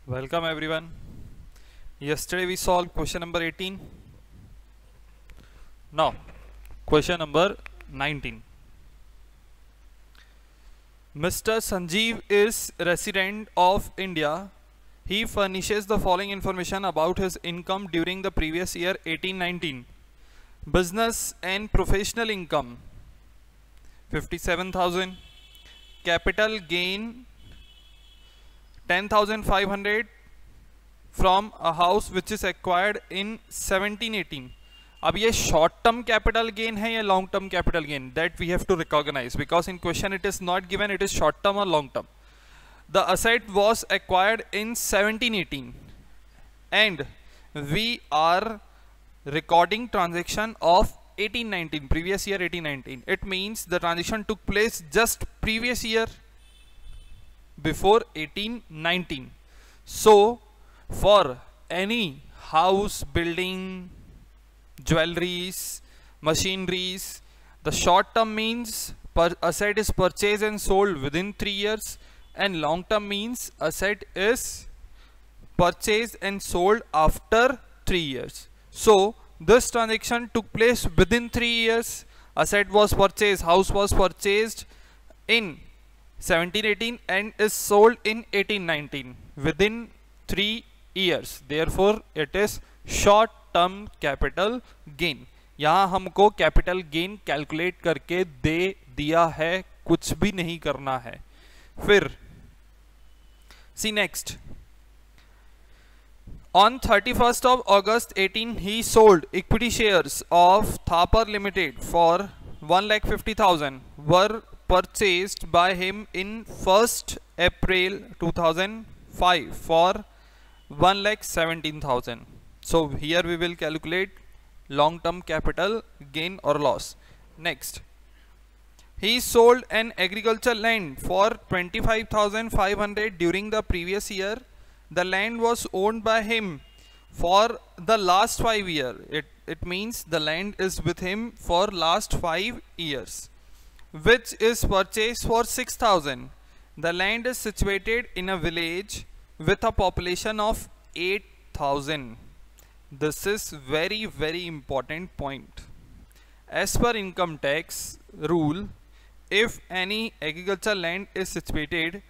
Welcome everyone. Yesterday we solved question number 18. Now, question number 19. Mr. Sanjeev is resident of India. He furnishes the following information about his income during the previous year 18-19. Business and professional income 57,000. Capital gain 10,500 from a house which is acquired in 17-18. अब ये short term capital gain है या long term capital gain, that we have to recognise because in question it is not given it is short term और long term. The asset was acquired in 17-18 and we are recording transaction of 18-19, previous year 18-19. It means the transaction took place just previous year before 18-19. So for any house, building, jewelries, machineries, the short term means asset is purchased and sold within 3 years, and long term means asset is purchased and sold after 3 years. So this transaction took place within 3 years. Asset was purchased, house was purchased in 17-18 and is sold in 18-19 within 3 years. Therefore it is short term capital gain. यहां हमको capital gain calculate करके दे दिया है, कुछ भी नहीं करना है. फिर सी next. On 31st of August 18 he sold equity shares of Thapar Limited for 1,50,000 were purchased by him in 1st April 2005 for 1,17,000. So here we will calculate long term capital gain or loss. Next, he sold an agricultural land for 25,500 during the previous year. The land was owned by him for the last 5 years. It means the land is with him for last 5 years, which is purchased for 6,000. The land is situated in a village with a population of 8,000. This is very important point. As per income tax rule, if any agricultural land is situated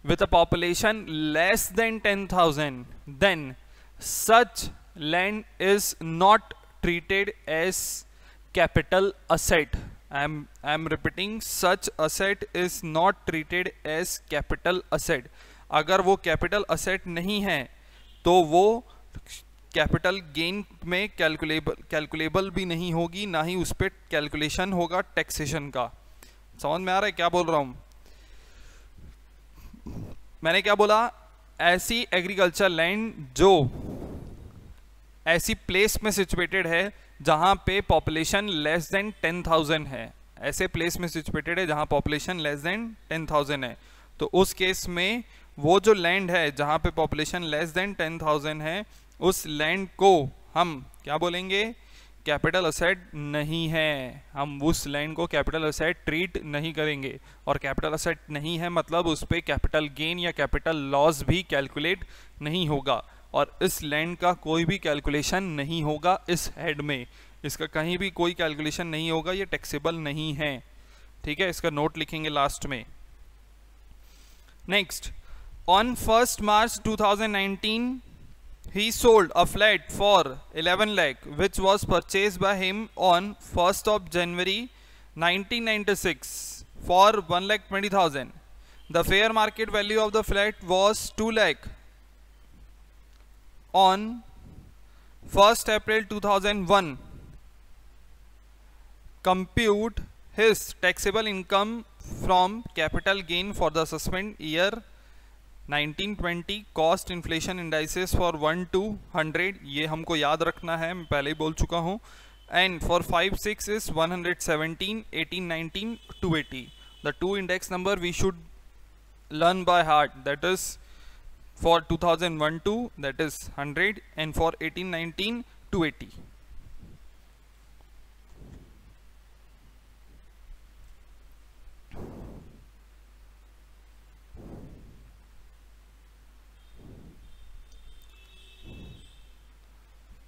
with a population less than 10,000, then such land is not treated as capital asset. I am repeating, such asset is not treated as capital asset. अगर वो capital asset नहीं है तो वो capital gain में calculable भी नहीं होगी, ना ही उस पर कैलकुलेशन होगा टैक्सेशन का. समझ में आ रहा है क्या बोल रहा हूं? मैंने क्या बोला? ऐसी एग्रीकल्चर लैंड जो ऐसी प्लेस में सिचुएटेड है जहां पे पॉपुलेशन लेस देन 10,000 है. ऐसे प्लेस में सिचुएटेड है जहां पॉपुलेशन लेस देन 10,000 है. तो उस केस में वो जो लैंड है जहां पे पॉपुलेशन लेस देन 10,000 है, उस लैंड को हम क्या बोलेंगे? कैपिटल असेट नहीं है. हम उस लैंड को कैपिटल असेट ट्रीट नहीं करेंगे. और कैपिटल असेट नहीं है मतलब उस पर कैपिटल गेन या कैपिटल लॉस भी कैलकुलेट नहीं होगा. और इस लैंड का कोई भी कैलकुलेशन नहीं होगा इस हेड में. इसका कहीं भी कोई कैलकुलेशन नहीं होगा, ये टैक्सेबल नहीं है. ठीक है, इसका नोट लिखेंगे लास्ट में. Next, on 1st March 2019 he sold a flat for 11 lakh which was purchased by him on 1st of January 1996 for 1,20,000. The fair market value of the flat was 2 lakh. On 1st April 2001 compute his taxable income from capital gain for the assessment year 1920. Cost inflation indices for 1 to 100, ये हमको याद रखना है, मैं पहले ही बोल चुका हूँ. And for 5-6 is 117, 18, 19 280. The 2 index number we should learn by heart, that is for 2001-2 that is 100 and for 18-19 280.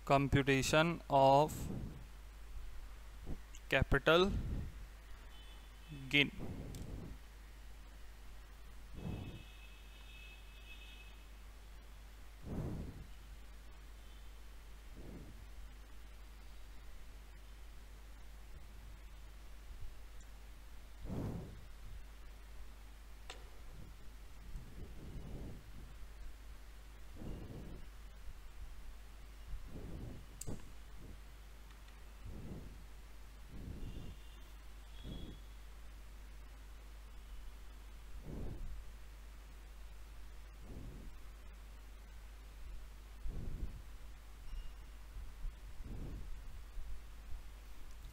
computation of capital gain.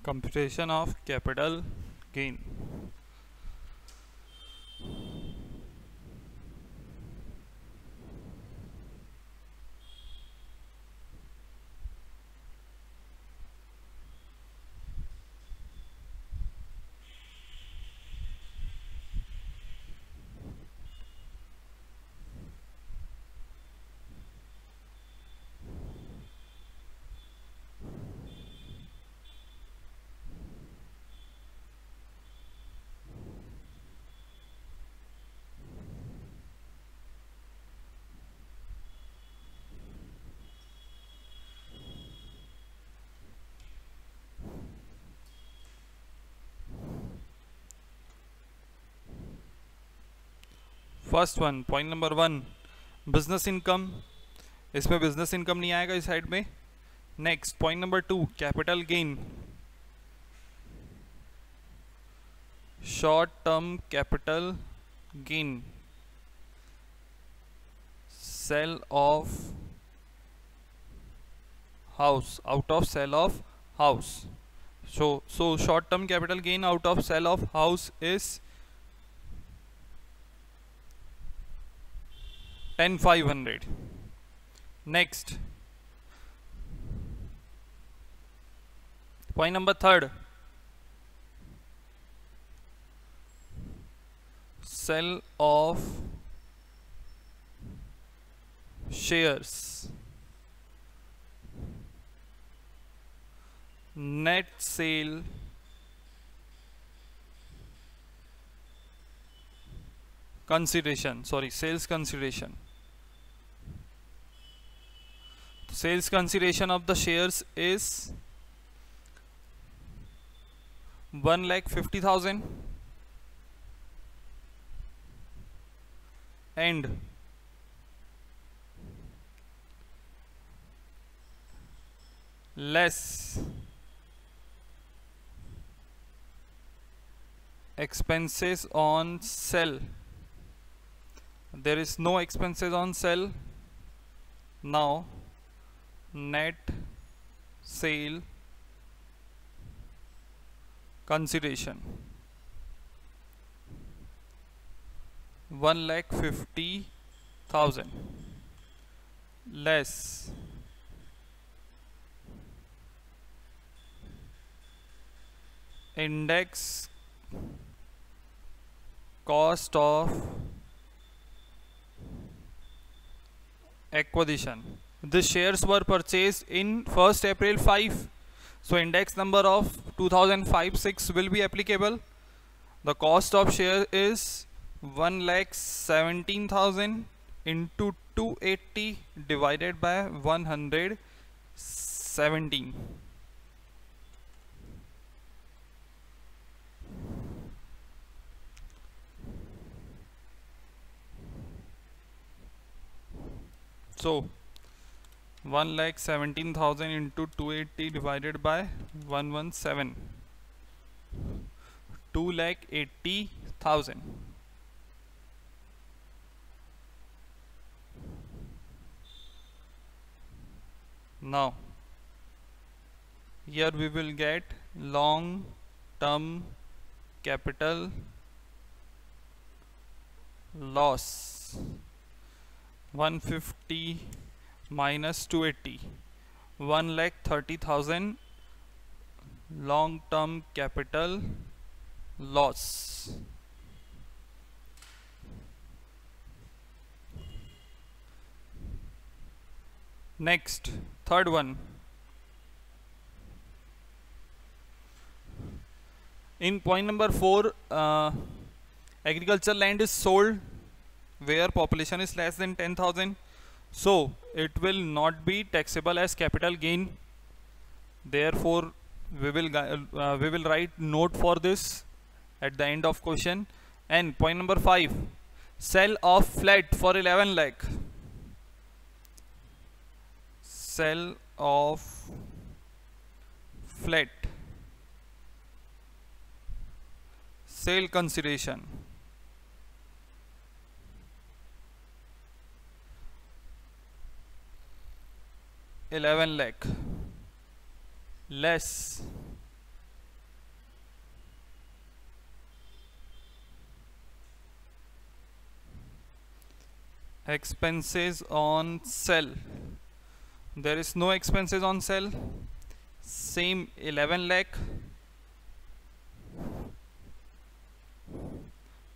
Computation of capital gain. First one, point number 1, business income. इसमें business income नहीं आएगा इस side में. Next point number 2, capital gain. Short term capital gain, sale of house, out of sale of house. So short term capital gain out of sale of house is 10,500. Next, point number 3, sale of shares, net sale consideration, sales consideration. Sales consideration of the shares is 1,50,000 and less expenses on sell. There is no expenses on sell. Now net sale consideration 1,50,000 less index cost of acquisition. The shares were purchased in 1st April 5, so index number of 2005-6 will be applicable. The cost of share is 1,17,000 into 280 divided by 117. So 1,17,000 into 280 divided by 117, 2,80,000. Now here we will get long term capital loss, 150 minus 280, 1,30,000 long term capital loss. Next, third one, In point number 4, agricultural land is sold where population is less than 10,000, so it will not be taxable as capital gain. Therefore we will write note for this at the end of question. And point number 5, sell of flat for 11 lakh. Sell of flat, sale consideration, $11 lakh less expenses on sell. There is no expenses on sell. Same 11 lakh,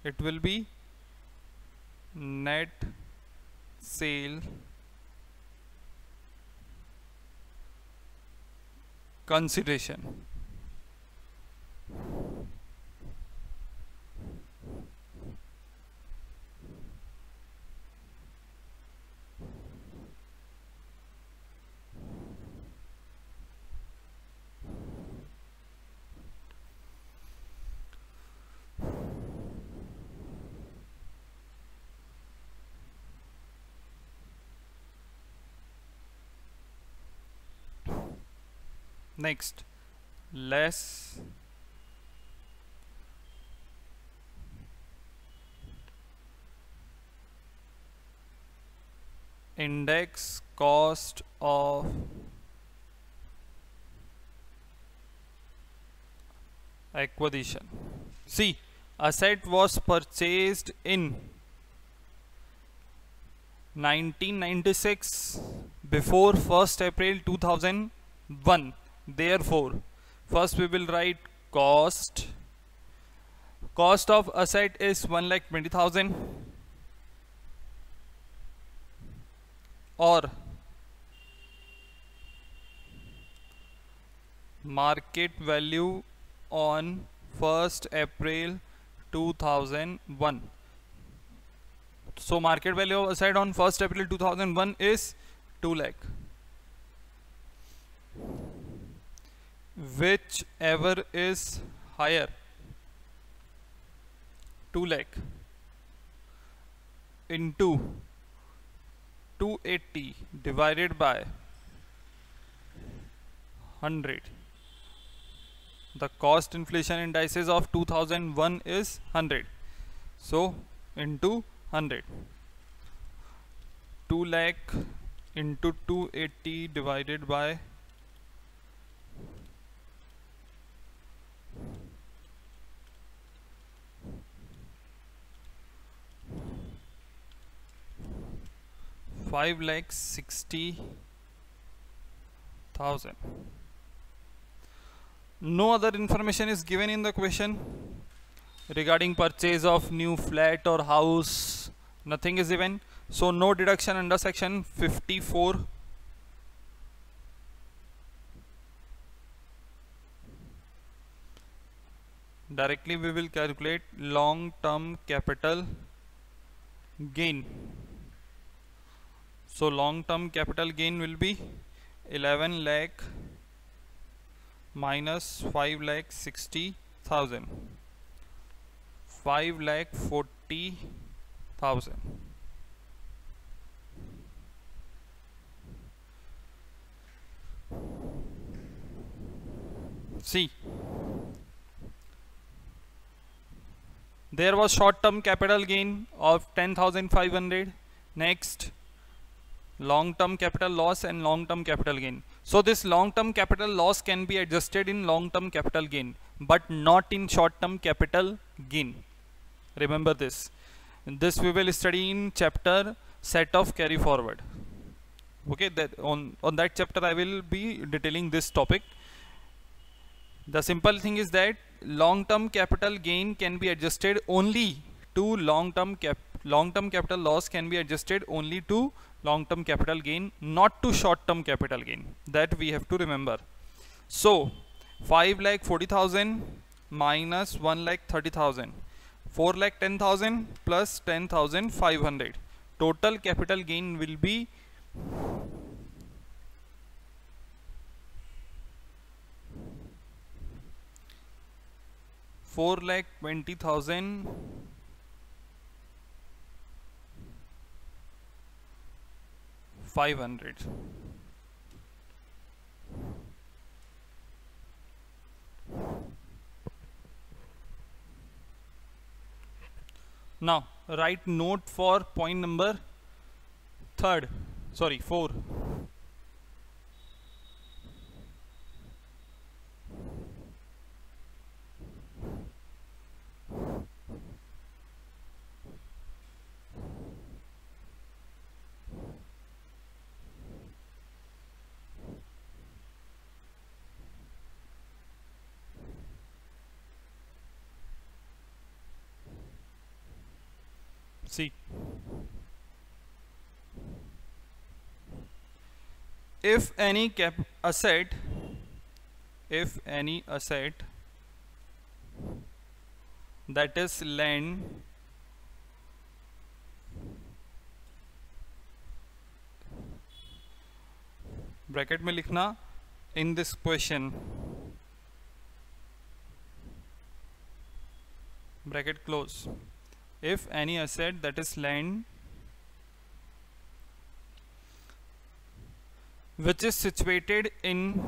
it will be net sale consideration. Next, less index cost of acquisition. See, asset was purchased in 1996 before 1st April 2001. Therefore first we will write cost. Cost of asset is 1,20,000 or market value on 1st April 2001. So market value of asset on 1st April 2001 is 2 lakh. Whichever is higher, 2 lakh into 280 divided by 100. The cost inflation indices of 2001 is 100, so into 100. 2 lakh into 280 divided by 5,60,000. No other information is given in the question regarding purchase of new flat or house. Nothing is given, so no deduction under section 54. Directly we will calculate long-term capital gain. So long-term capital gain will be 11 lakh minus 5,60,000, 5,40,000. See, there was short-term capital gain of 10,500. Next, long-term capital loss and long-term capital gain. So this long-term capital loss can be adjusted in long-term capital gain, but not in short-term capital gain. Remember this. This we will study in chapter set of carry forward. Okay, that on that chapter I will be detailing this topic. The simple thing is that long-term capital gain can be adjusted only to long-term capital loss can be adjusted only to long-term capital gain, not to short-term capital gain. That we have to remember. So 5,40,000 minus 1,30,000. 4,10,000 plus 10,500. Total capital gain will be 4,20,500. Now write note for point number 4. See, if any asset that is land bracket में लिखना in this question, bracket close, if any asset that is land which is situated in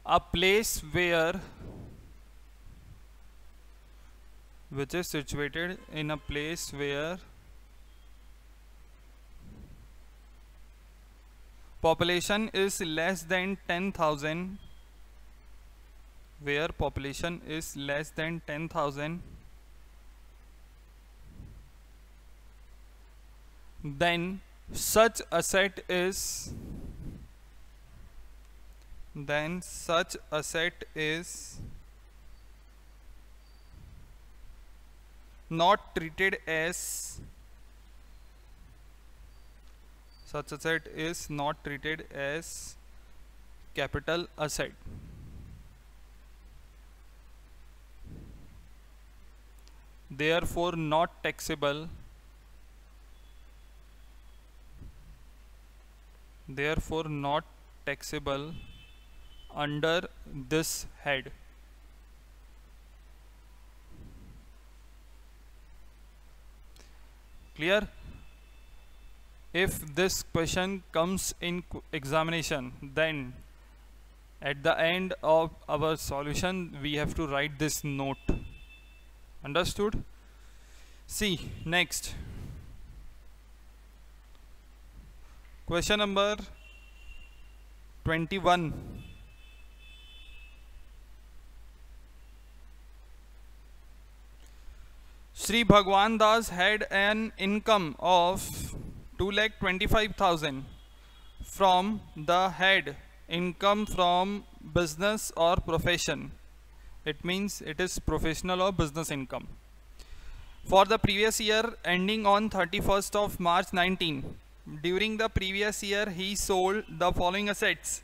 a place where population is less than 10,000, then such asset is not treated as capital asset. Therefore not taxable under this head. Clear? If this question comes in examination, then at the end of our solution we have to write this note. Understood? See, next question number 21. Sri Bhagwan Das had an income of 2,25,000 from the head income from business or profession. It means it is professional or business income. For the previous year ending on 31st of March 19. During the previous year he sold the following assets.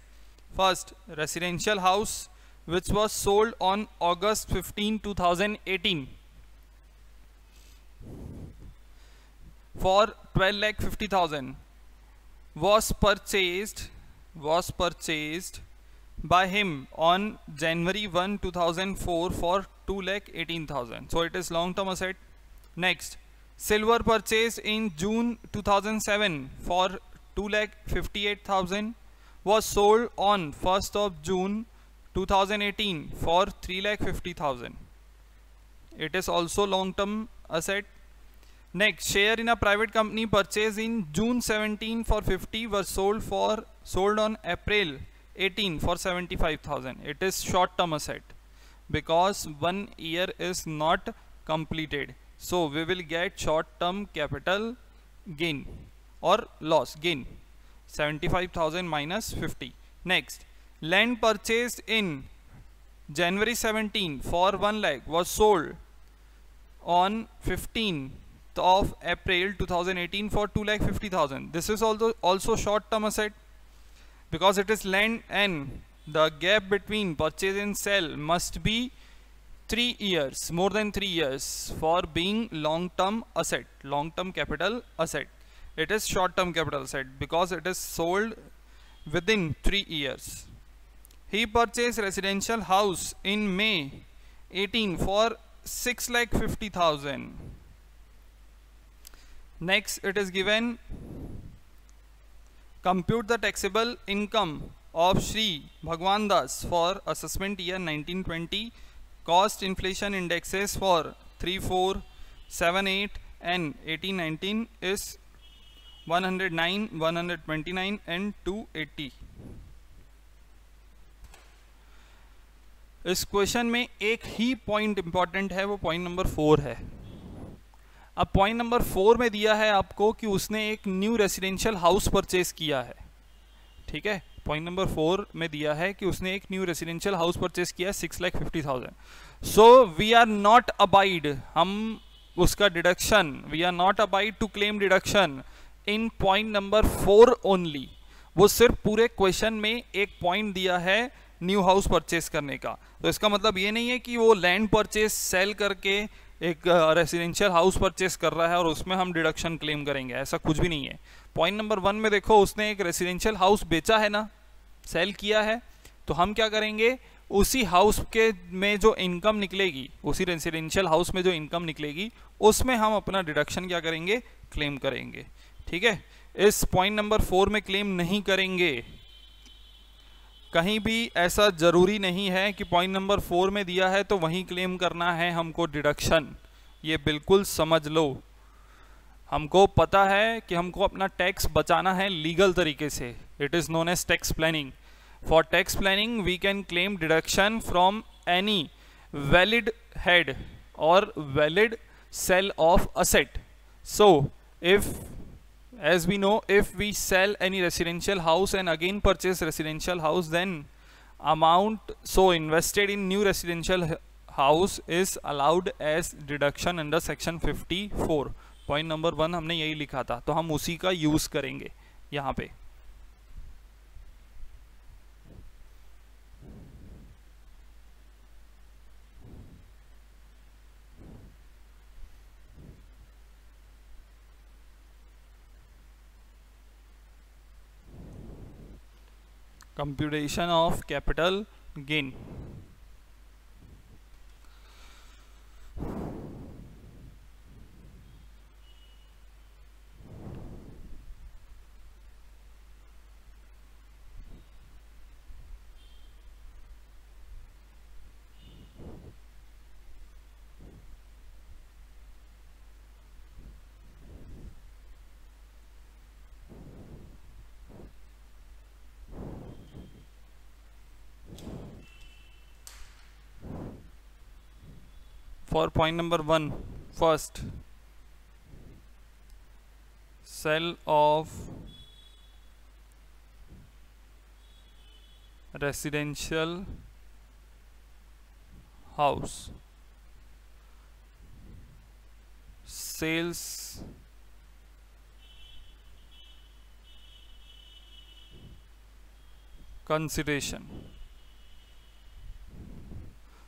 First, residential house which was sold on August 15, 2018 for 12,50,000 was purchased by him on January 1, 2004 for 2,18,000. So it is long term asset. Next, silver purchased in June 2007 for 2,58,000 was sold on 1st of June 2018 for 3,50,000. It is also long term asset. Next, share in a private company purchased in June 17 for 50 were sold on April 18 for 75,000. It is short term asset because 1 year is not completed. So we will get short term capital gain or loss gain, 75,000 minus 50. Next, land purchased in January 17 for 1 lakh was sold on 15th of April 2018 for 2,50,000. This is also short term asset because it is land, and the gap between purchase and sell must be 3 years, more than 3 years for being long term asset, long term capital asset. It is short term capital asset because it is sold within 3 years. He purchased residential house in May 18 for 6,50,000. Next, it is given, compute the taxable income of Shri Bhagwan Das for assessment year 1920. Cost inflation indexes for 34, 78 and 1819 is 109, 129 and 280. इस question में एक ही point important है, वो point number 4 है. अब point number 4 में दिया है आपको कि उसने एक न्यू रेसिडेंशियल हाउस परचेज किया है. ठीक है, पॉइंट नंबर 4 में दिया है कि उसने एक न्यू रेसिडेंशियल हाउस परचेज किया 6,50,000. So we are not abide, हम उसका deduction, we are not abide to claim deduction in point number 4 only. वो सिर्फ पूरे क्वेश्चन में एक पॉइंट दिया है न्यू हाउस परचेस करने का. तो इसका मतलब ये नहीं है कि वो लैंड परचेस सेल करके एक रेसिडेंशियल हाउस परचेस कर रहा है और उसमें हम डिडक्शन क्लेम करेंगे, ऐसा कुछ भी नहीं है. पॉइंट नंबर 1 में देखो, उसने एक रेसिडेंशियल हाउस बेचा है ना, सेल किया है, तो हम क्या करेंगे, उसी हाउस के में जो इनकम निकलेगी, उसी रेसिडेंशियल हाउस में जो इनकम निकलेगी उसमें हम अपना डिडक्शन क्या करेंगे, क्लेम करेंगे. ठीक है, इस पॉइंट नंबर 4 में क्लेम नहीं करेंगे. कहीं भी ऐसा जरूरी नहीं है कि पॉइंट नंबर 4 में दिया है तो वहीं क्लेम करना है हमको डिडक्शन. ये बिल्कुल समझ लो. हमको पता है कि हमको अपना टैक्स बचाना है लीगल तरीके से. It is known as tax planning. For tax planning we can claim deduction from any valid head और valid sale of asset. So if, as we know, if we sell any residential house and again purchase residential house, then amount so invested in new residential house is allowed as deduction under section 54. Point number 1 हमने यही लिखा था, तो हम उसी का use करेंगे यहाँ पे. Computation of capital gain. For point number 1, first, sell of residential house. Sales consideration.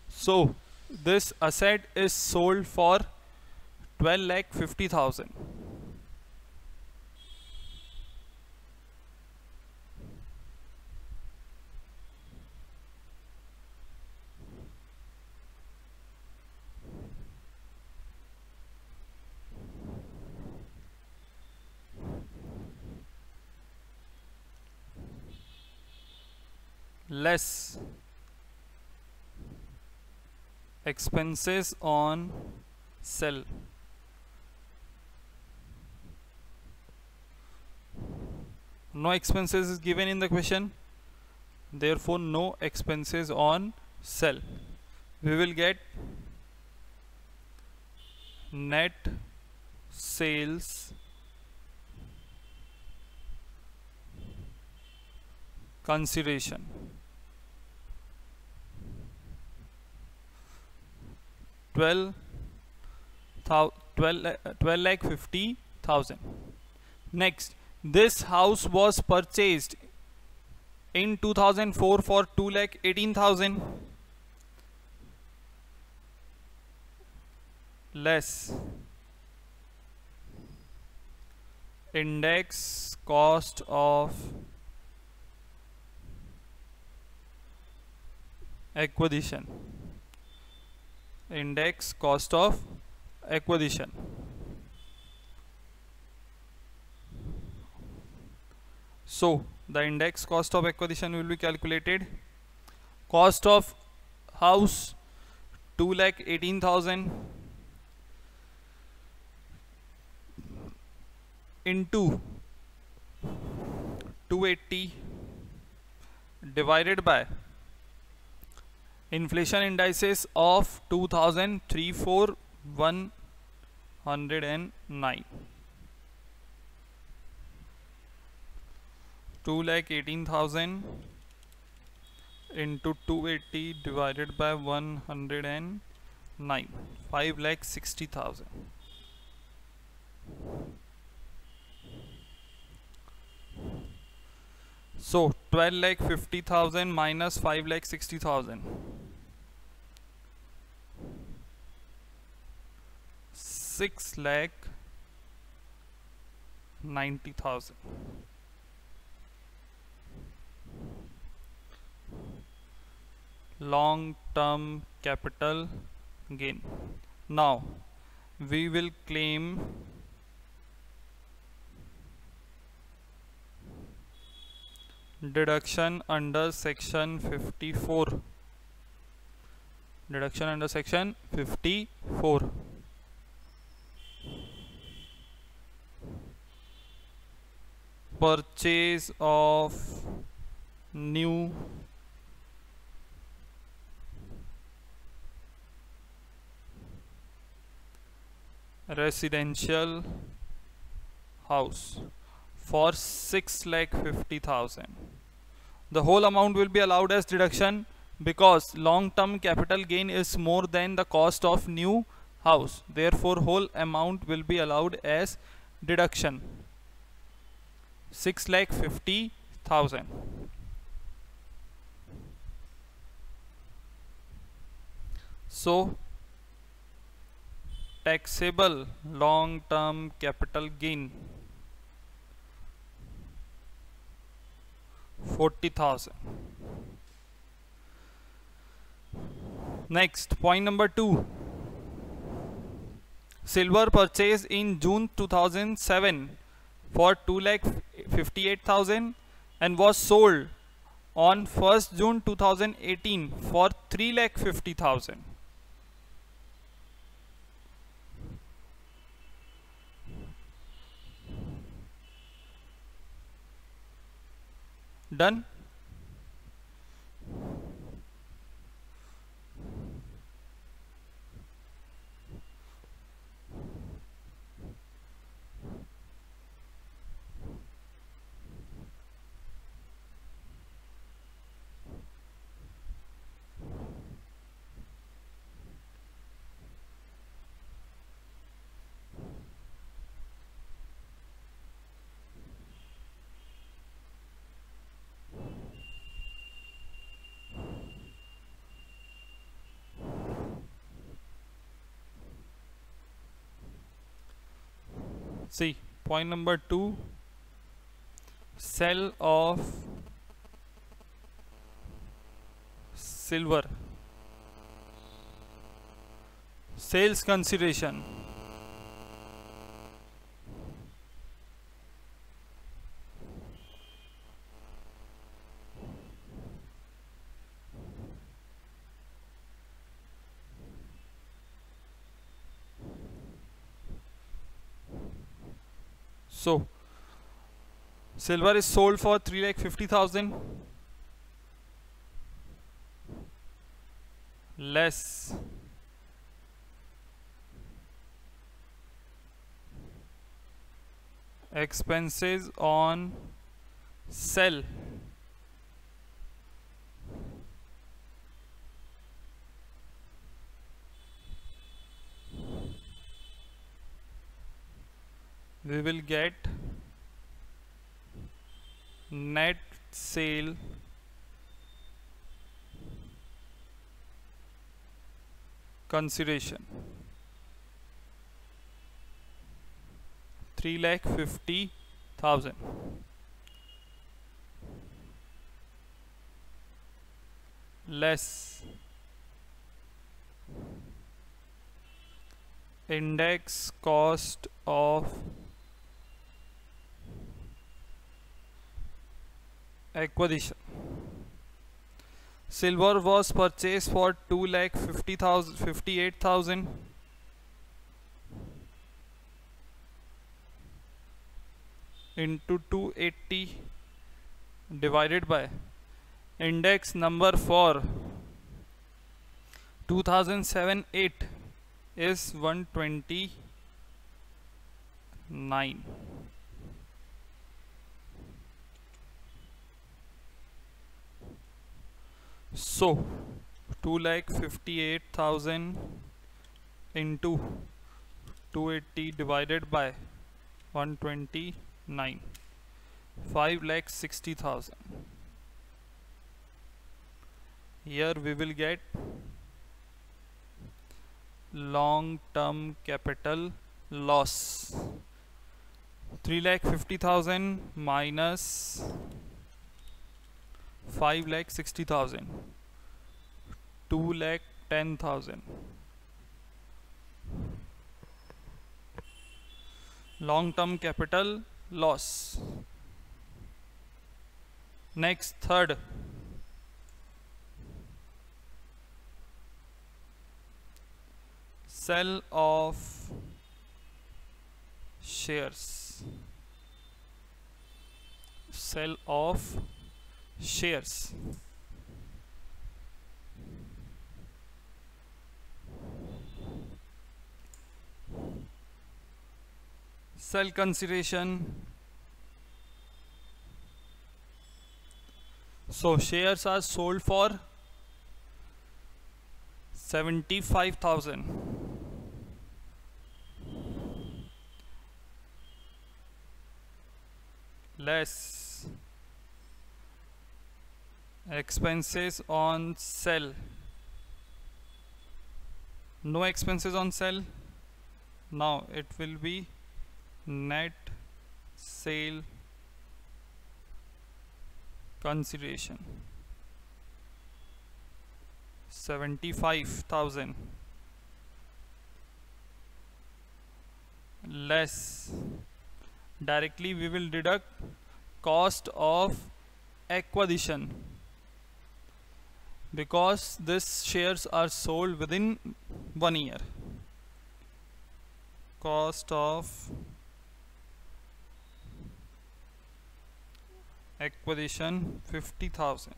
So this asset is sold for 12,50,000. Less expenses on sell. No expenses is given in the question, therefore no expenses on sell. We will get net sales consideration. 12 lakh 50,000. Next, this house was purchased in 2004 for 2 lakh 18,000, less index cost of acquisition. Index cost of acquisition. So the index cost of acquisition will be calculated. Cost of house 2 lakh 18,000 into 280 divided by inflation indices of 2003, 4, 109. 2 lakh 18,000 into 280 divided by 109, 5 lakh 60,000. So 12 lakh 50,000 minus 5 lakh 60,000, 6 lakh 90,000. Long term capital gain. Now we will claim deduction under section 54. Deduction under section 54. Purchase of new residential house for 6 lakh 50,000. The whole amount will be allowed as deduction because long term capital gain is more than the cost of new house. Therefore whole amount will be allowed as deduction, 6 lakh 50,000. So taxable long term capital gain 40,000. Next, point number 2. Silver purchased in June 2007 for 2 lakh 58,000 and was sold on 1st June 2018 for 3 lakh 50,000. Done. See, point number 2, sale of silver, sales consideration. So silver is sold for 3 lakh 50,000 less expenses on sell we will get net sale consideration 3,50,000 less index cost of acquisition. Silver was purchased for 2,58,000 into 280 divided by index number for 2007-8 is 129. So 2,58,000 into 280 divided by 129, 5,60,000. Here we will get long-term capital loss. 3,50,000 minus 5,60,000, 2,10,000. Long-term capital loss. Next, third, sell of shares. Sell of shares. Sell consideration. So shares are sold for 75,000 less expenses on sell. No expenses on sell. Now it will be net sale consideration 75,000 less, directly we will deduct cost of acquisition because these shares are sold within 1 year. Cost of acquisition 50,000.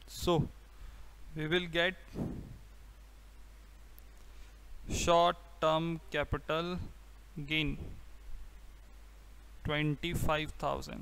So we will get short-term capital gain 25,000.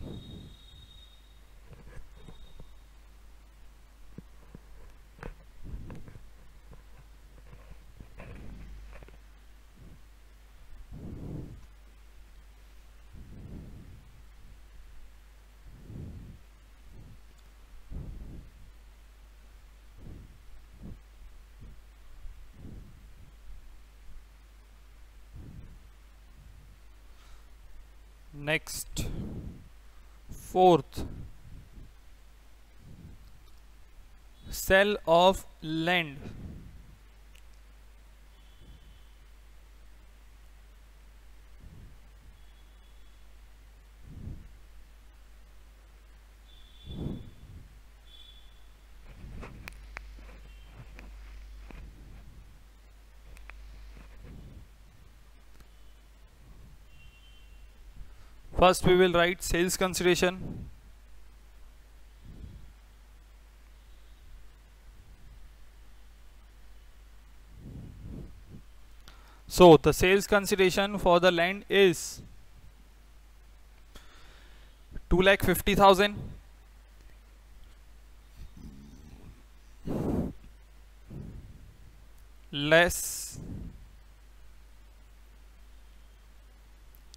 Next, fourth, sell of land. First we will write sales consideration. So the sales consideration for the land is 2,50,000 less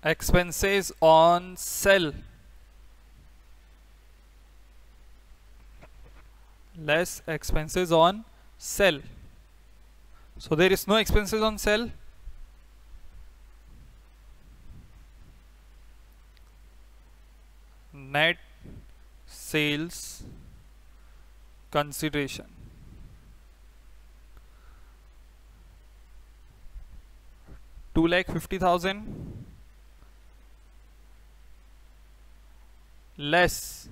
expenses on sell, less expenses on sell. So there is no expenses on sell. Net sales consideration. $250,000 less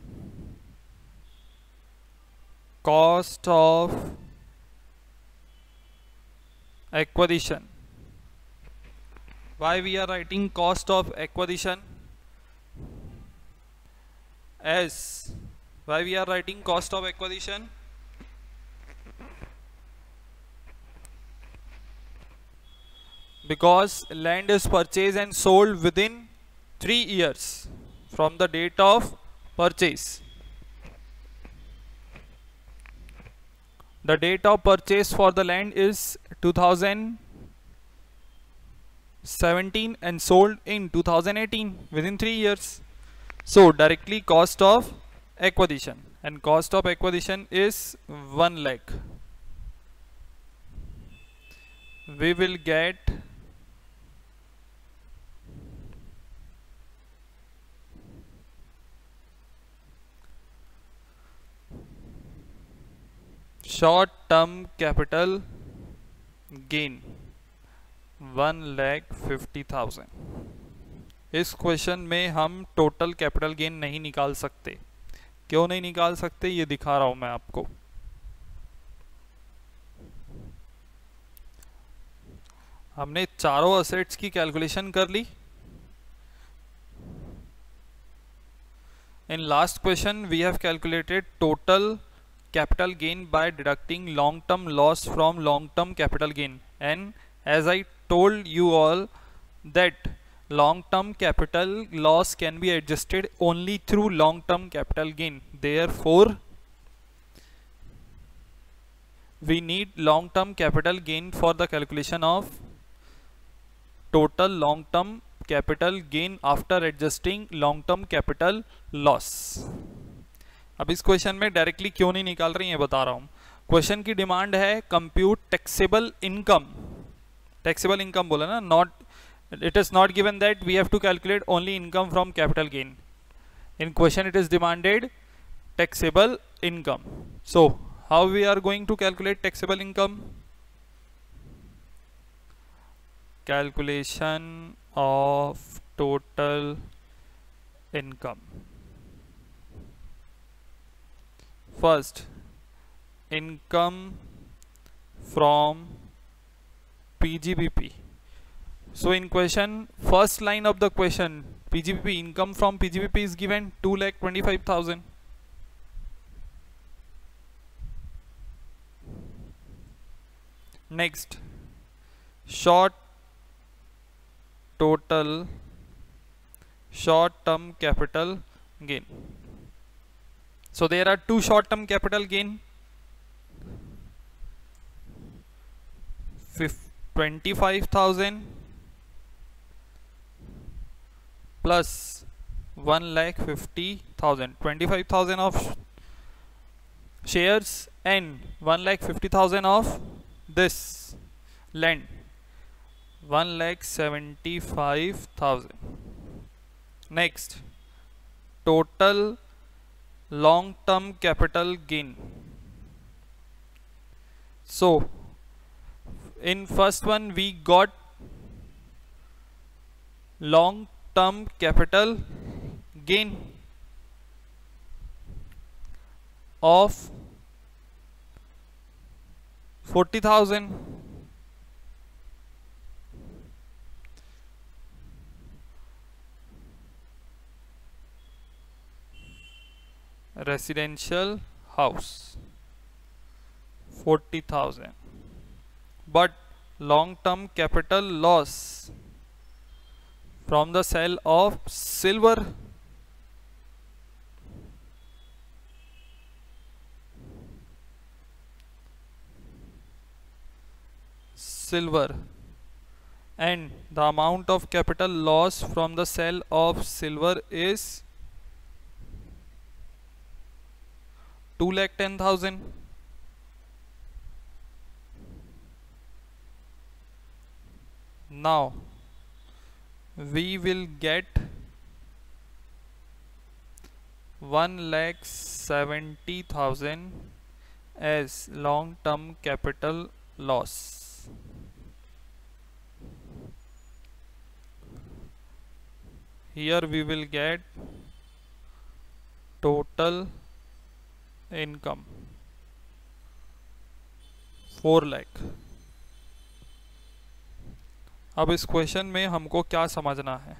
cost of acquisition. Why we are writing cost of acquisition? As why we are writing cost of acquisition? Because land is purchased and sold within 3 years from the date of purchase. The date of purchase for the land is 2017 and sold in 2018 within 3 years. So directly cost of acquisition, and cost of acquisition is 1 lakh. We will get short term capital gain 1,50,000. इस question में हम total capital gain नहीं निकाल सकते. क्यों नहीं निकाल सकते ये दिखा रहा हूं मैं आपको. हमने चारों असेट्स की कैलकुलेशन कर ली. In last question we have calculated total capital gain by deducting long term loss from long term capital gain, and as I told you all that long term capital loss can be adjusted only through long term capital gain. Therefore we need long term capital gain for the calculation of total long term capital gain after adjusting long term capital loss. अब इस question में directly क्यों नहीं निकाल रही है बता रहा हूं. क्वेश्चन की डिमांड है compute taxable income. Taxable income बोला ना, not, it is not given that we have to calculate only income from capital gain. In question it is demanded taxable income. So how we are going to calculate taxable income? Calculation of total income. First, income from PGBP. So in question, first line of the question, PGBP, income from PGBP is given 2,25,000. Next, short term capital gain. So there are two short term capital gain, 25,000 plus 1,50,000. 25,000 of shares and 1,50,000 of this land, 1,75,000. Next, total long term capital gain. So in first one we got long term capital gain of 40,000. Residential house 40,000. But long term capital loss from the sale of silver, silver, and the amount of capital loss from the sale of silver is 2,10,000. Now we will get 1,70,000 as long-term capital loss. Here we will get total income 4 lakh. अब इस question में हमको क्या समझना है,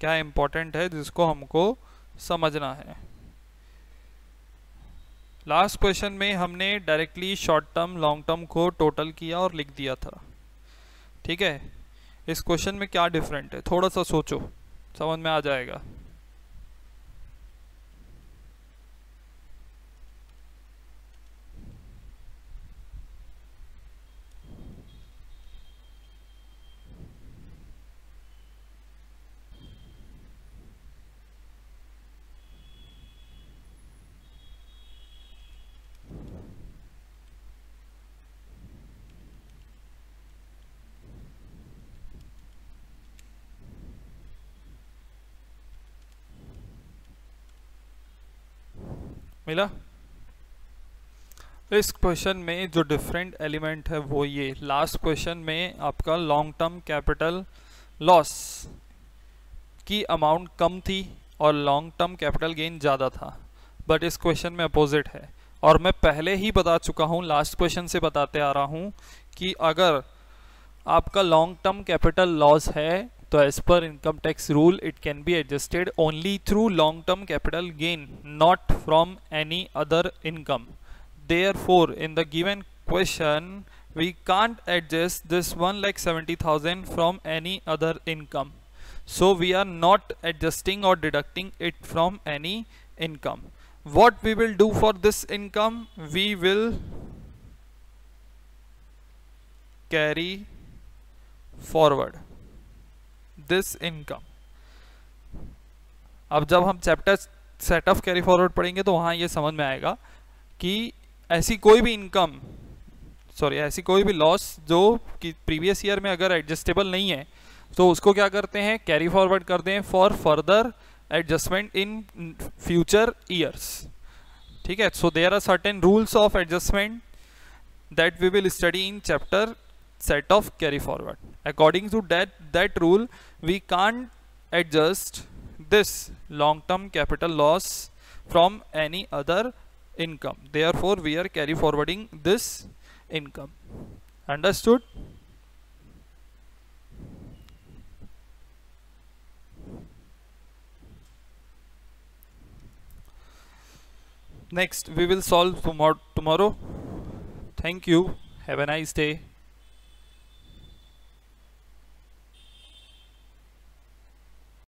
क्या important है जिसको हमको समझना है. लास्ट क्वेश्चन में हमने directly short term long term को टोटल किया और लिख दिया था. ठीक है, इस क्वेश्चन में क्या डिफरेंट है, थोड़ा सा सोचो, समझ में आ जाएगा. मिला. इस क्वेश्चन में जो डिफरेंट एलिमेंट है वो ये, लास्ट क्वेश्चन में आपका लॉन्ग टर्म कैपिटल लॉस की अमाउंट कम थी और लॉन्ग टर्म कैपिटल गेन ज़्यादा था, बट इस क्वेश्चन में अपोजिट है. और मैं पहले ही बता चुका हूँ, लास्ट क्वेश्चन से बताते आ रहा हूँ कि अगर आपका लॉन्ग टर्म कैपिटल लॉस है तो as per income tax rule it can be adjusted only through long term capital gain, not from any other income. Therefore, in the given question, we can't adjust this 1,70,000 from any other income. So we are not adjusting or deducting it from any income. What we will do for this income? We will carry forward this income. अब जब हम chapter set of carry forward पढ़ेंगे तो वहाँ ये समझ में आएगा कि ऐसी कोई भी इनकम, ऐसी कोई भी लॉस जो कि प्रीवियस ईयर में अगर एडजस्टेबल नहीं है तो उसको क्या करते हैं, कैरी फॉरवर्ड करते हैं for further adjustment in future years. ठीक है, so there are certain rules of adjustment that we will study in chapter set of carry forward. According to that rule we can't adjust this long term capital loss from any other income. Therefore we are carry forwarding this income. Understood? Next we will solve tomorrow. Thank you, have a nice day.